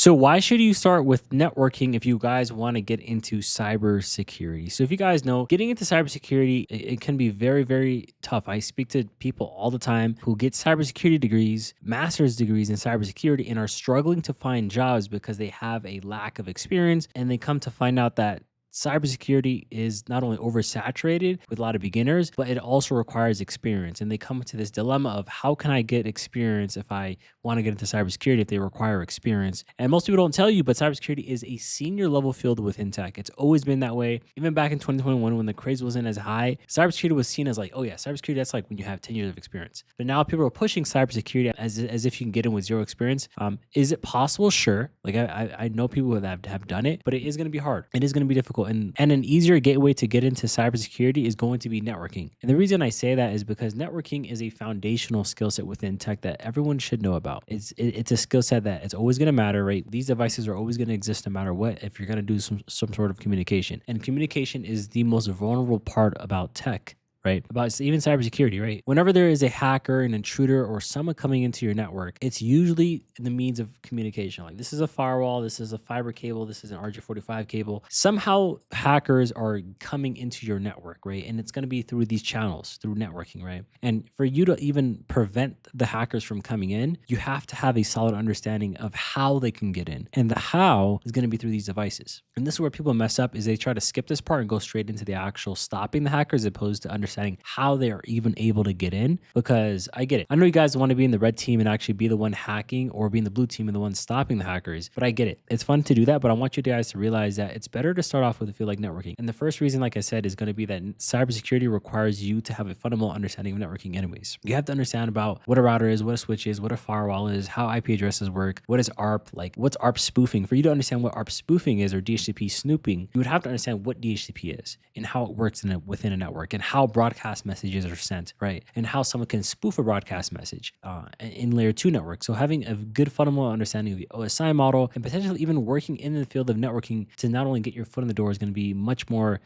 So why should you start with networking if you guys want to get into cybersecurity? So if you guys know, getting into cybersecurity, it can be very, very tough. I speak to people all the time who get cybersecurity degrees, master's degrees in cybersecurity, and are struggling to find jobs because they have a lack of experience, and they come to find out that cybersecurity is not only oversaturated with a lot of beginners, but it also requires experience. And they come to this dilemma of how can I get experience if I want to get into cybersecurity if they require experience? And most people don't tell you, but cybersecurity is a senior level field within tech. It's always been that way. Even back in 2021, when the craze wasn't as high, cybersecurity was seen as like, oh yeah, cybersecurity, that's like when you have 10 years of experience. But now people are pushing cybersecurity as if you can get in with zero experience. Is it possible? Sure. Like I know people that have done it, but it is going to be hard. It is going to be difficult. And an easier gateway to get into cybersecurity is going to be networking. And the reason I say that is because networking is a foundational skill set within tech that everyone should know about. It's a skill set that it's always going to matter, right? These devices are always going to exist no matter what if you're going to do some sort of communication. And communication is the most vulnerable part about tech. Right? About even cybersecurity, right? Whenever there is a hacker, an intruder, or someone coming into your network, it's usually the means of communication. Like this is a firewall, this is a fiber cable, this is an RJ45 cable. Somehow hackers are coming into your network, right? And it's going to be through these channels, through networking, right? And for you to even prevent the hackers from coming in, you have to have a solid understanding of how they can get in. And the how is going to be through these devices. And this is where people mess up is they try to skip this part and go straight into the actual stopping the hackers as opposed to understanding how they are even able to get in. Because I get it. I know you guys want to be in the red team and actually be the one hacking or be in the blue team and the one stopping the hackers. But I get it. It's fun to do that. But I want you guys to realize that it's better to start off with a field like networking. And the first reason, like I said, is going to be that cybersecurity requires you to have a fundamental understanding of networking anyways. You have to understand about what a router is, what a switch is, what a firewall is, how IP addresses work, what is ARP, like what's ARP spoofing. For you to understand what ARP spoofing is or DHCP snooping, you would have to understand what DHCP is and how it works within a network and how broadcast messages are sent, right? And how someone can spoof a broadcast message in layer 2 network. So having a good fundamental understanding of the OSI model and potentially even working in the field of networking to not only get your foot in the door is going to be much more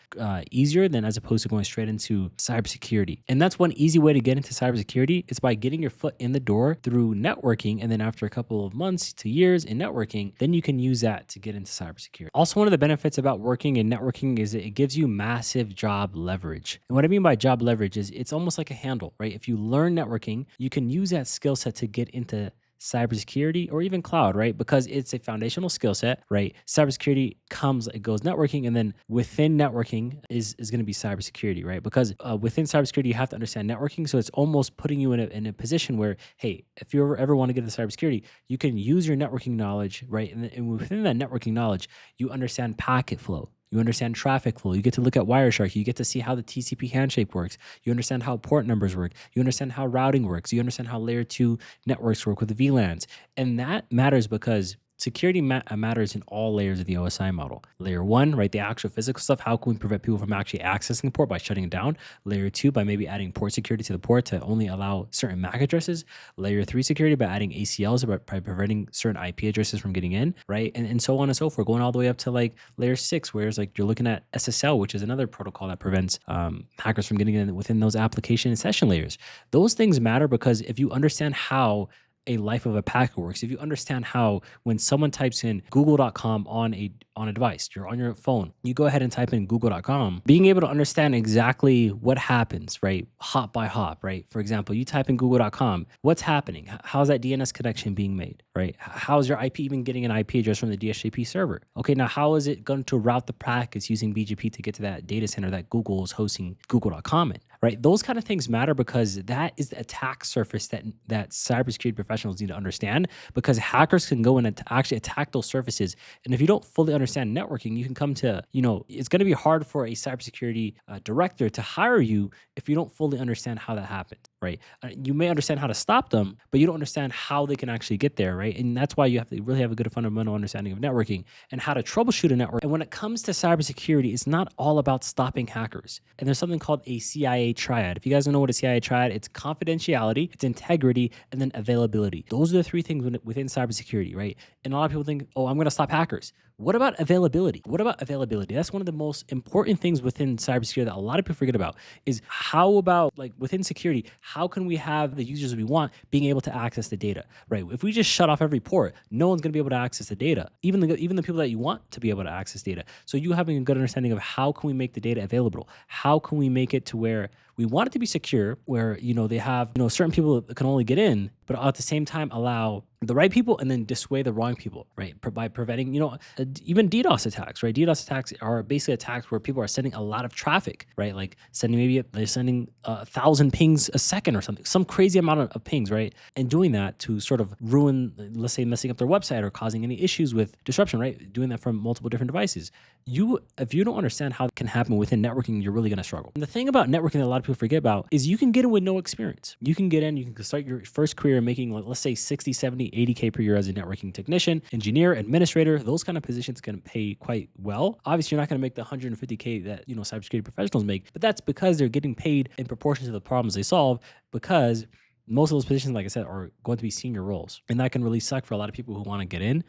easier than as opposed to going straight into cybersecurity. And that's one easy way to get into cybersecurity. It's by getting your foot in the door through networking. And then after a couple of months to years in networking, then you can use that to get into cybersecurity. Also, one of the benefits about working in networking is it gives you massive job leverage. And what I mean by job leverage is it's almost like a handle, right? If you learn networking, you can use that skill set to get into cybersecurity or even cloud, right? Because it's a foundational skill set, right? Cybersecurity it goes networking, and then within networking is going to be cybersecurity, right? Because within cybersecurity, you have to understand networking. So it's almost putting you in a position where, hey, if you ever want to get into cybersecurity, you can use your networking knowledge, right? And within that networking knowledge, you understand packet flow. You understand traffic flow. You get to look at Wireshark. You get to see how the TCP handshake works. You understand how port numbers work. You understand how routing works. You understand how layer 2 networks work with the VLANs. And that matters because security matters in all layers of the OSI model. Layer 1, right, the actual physical stuff. How can we prevent people from actually accessing the port by shutting it down? Layer 2, by maybe adding port security to the port to only allow certain MAC addresses. Layer 3 security by adding ACLs, by preventing certain IP addresses from getting in, right? And so on and so forth, going all the way up to like layer 6, where it's like you're looking at SSL, which is another protocol that prevents hackers from getting in within those application and session layers. Those things matter because if you understand how a life of a packet works, if you understand how when someone types in google.com on a device, you're on your phone, you go ahead and type in google.com, being able to understand exactly what happens, right? Hop by hop, right? For example, you type in google.com, what's happening? How's that DNS connection being made, right? How's your IP even getting an IP address from the DHCP server? Okay, now how is it going to route the packets using BGP to get to that data center that Google is hosting google.com in, right? Those kind of things matter because that is the attack surface that cybersecurity professionals need to understand, because hackers can go in and actually attack those surfaces. And if you don't fully understand networking, you can come to, it's going to be hard for a cybersecurity director to hire you if you don't fully understand how that happened, right? You may understand how to stop them, but you don't understand how they can actually get there, right? And that's why you have to really have a good fundamental understanding of networking and how to troubleshoot a network. And when it comes to cybersecurity, it's not all about stopping hackers. And there's something called a CIA triad. If you guys don't know what a CIA triad, it's confidentiality, it's integrity, and then availability. Those are the three things within cybersecurity, right? And a lot of people think, oh, I'm going to stop hackers. What about availability? What about availability? That's one of the most important things within cybersecurity that a lot of people forget about is how about, like, within security, how can we have the users we want being able to access the data, right? If we just shut off every port, no one's going to be able to access the data, even the people that you want to be able to access data. So you having a good understanding of how can we make the data available? How can we make it to where we want it to be secure, where they have certain people that can only get in, but at the same time allow the right people and then dissuade the wrong people, right? By preventing, even DDoS attacks, right? DDoS attacks are basically attacks where people are sending a lot of traffic, right? Like they're sending 1,000 pings a second or something, some crazy amount of pings, right? And doing that to sort of ruin, let's say, messing up their website or causing any issues with disruption, right? Doing that from multiple different devices. If you don't understand how it can happen within networking, you're really going to struggle. And the thing about networking that a lot of people forget about is you can get in with no experience. You can get in, you can start your first career making, let's say 60, 70, 80K per year as a networking technician, engineer, administrator. Those kind of positions can pay quite well. Obviously, you're not going to make the 150K that, cybersecurity professionals make, but that's because they're getting paid in proportion to the problems they solve, because most of those positions, like I said, are going to be senior roles, and that can really suck for a lot of people who want to get in.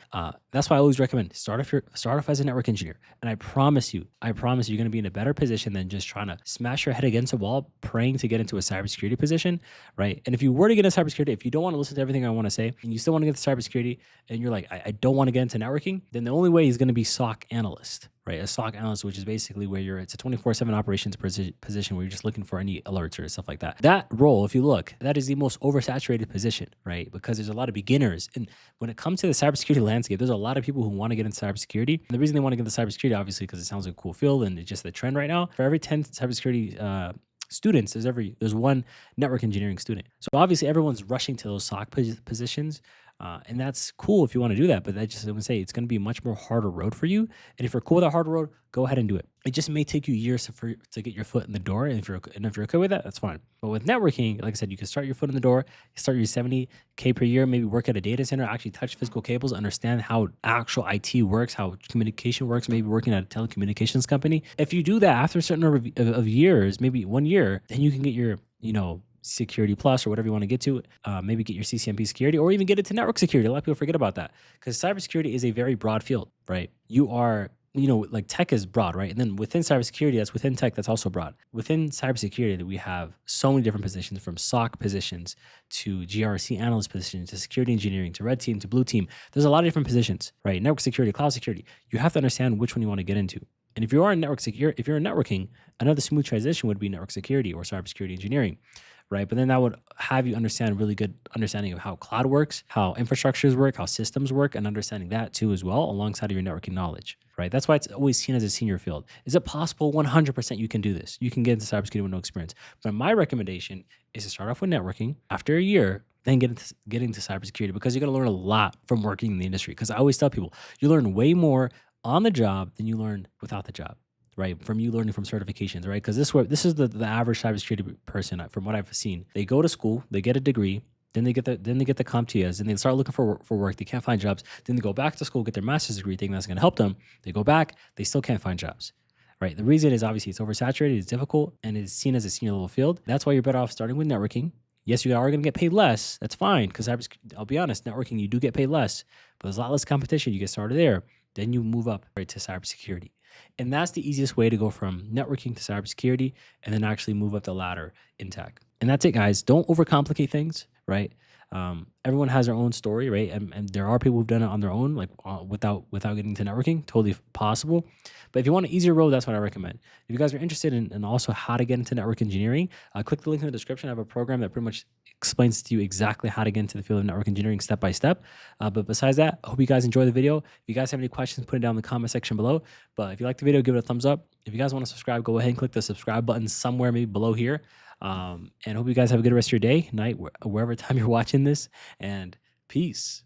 That's why I always recommend start off as a network engineer, and I promise you, you're going to be in a better position than just trying to smash your head against a wall praying to get into a cybersecurity position, right? And if you were to get into cybersecurity, if you don't want to listen to everything I want to say, and you still want to get into cybersecurity, and you're like, I don't want to get into networking, then the only way is going to be SOC analyst. Right, a SOC analyst, which is basically where it's a 24/7 operations position where you're just looking for any alerts or stuff like that. That role, if you look, that is the most oversaturated position, right? Because there's a lot of beginners. And when it comes to the cybersecurity landscape, there's a lot of people who want to get into cybersecurity. And the reason they want to get into cybersecurity, obviously, because it sounds like a cool field and it's just the trend right now. For every 10 cybersecurity students, there's one network engineering student. So obviously everyone's rushing to those SOC positions. And that's cool if you want to do that, but I'm going to say it's going to be a much more harder road for you. And if you're cool with a harder road, go ahead and do it. It just may take you years to get your foot in the door. And if you're okay with that, that's fine. But with networking, like I said, you can start your foot in the door, start your 70K per year, maybe work at a data center, actually touch physical cables, understand how actual IT works, how communication works, maybe working at a telecommunications company. If you do that after a certain number of years, maybe 1 year, then you can get your, Security Plus or whatever you want to get to, maybe get your CCNP security or even get into network security. A lot of people forget about that because cybersecurity is a very broad field, right? You are, like tech is broad, right? And then within cybersecurity, that's within tech, that's also broad. Within cybersecurity, we have so many different positions, from SOC positions to GRC analyst positions to security engineering to red team to blue team. There's a lot of different positions, right? Network security, cloud security. You have to understand which one you want to get into. And if you are in if you're in networking, another smooth transition would be network security or cybersecurity engineering, right? But then that would have you understand really good understanding of how cloud works, how infrastructures work, how systems work, and understanding that too as well, alongside of your networking knowledge, right? That's why it's always seen as a senior field. Is it possible 100% you can do this? You can get into cybersecurity with no experience. But my recommendation is to start off with networking. After a year, then get into cybersecurity, because you're going to learn a lot from working in the industry. Because I always tell people, you learn way more on the job than you learn without the job, right? From you learning from certifications, right? Because this is the average cybersecurity person, from what I've seen. They go to school, they get a degree, then they get the CompTIAs, and they start looking for work. They can't find jobs. Then they go back to school, get their master's degree, thinking that's going to help them. They go back, they still can't find jobs, right? The reason is obviously it's oversaturated, it's difficult, and it's seen as a senior level field. That's why you're better off starting with networking. Yes, you are going to get paid less. That's fine, because I'll be honest, networking, you do get paid less, but there's a lot less competition. You get started there. Then you move up right to cybersecurity. And that's the easiest way to go from networking to cybersecurity and then actually move up the ladder in tech. And that's it, guys. Don't overcomplicate things, right? Everyone has their own story, right? And there are people who've done it on their own, like without getting into networking. Totally possible. But if you want an easier road, that's what I recommend. If you guys are interested in also how to get into network engineering, click the link in the description. I have a program that pretty much explains to you exactly how to get into the field of network engineering step by step. But besides that, I hope you guys enjoy the video. If you guys have any questions, put it down in the comment section below. But if you like the video, give it a thumbs up. If you guys want to subscribe, go ahead and click the subscribe button somewhere maybe below here. And hope you guys have a good rest of your day, night, wherever time you're watching this, and peace.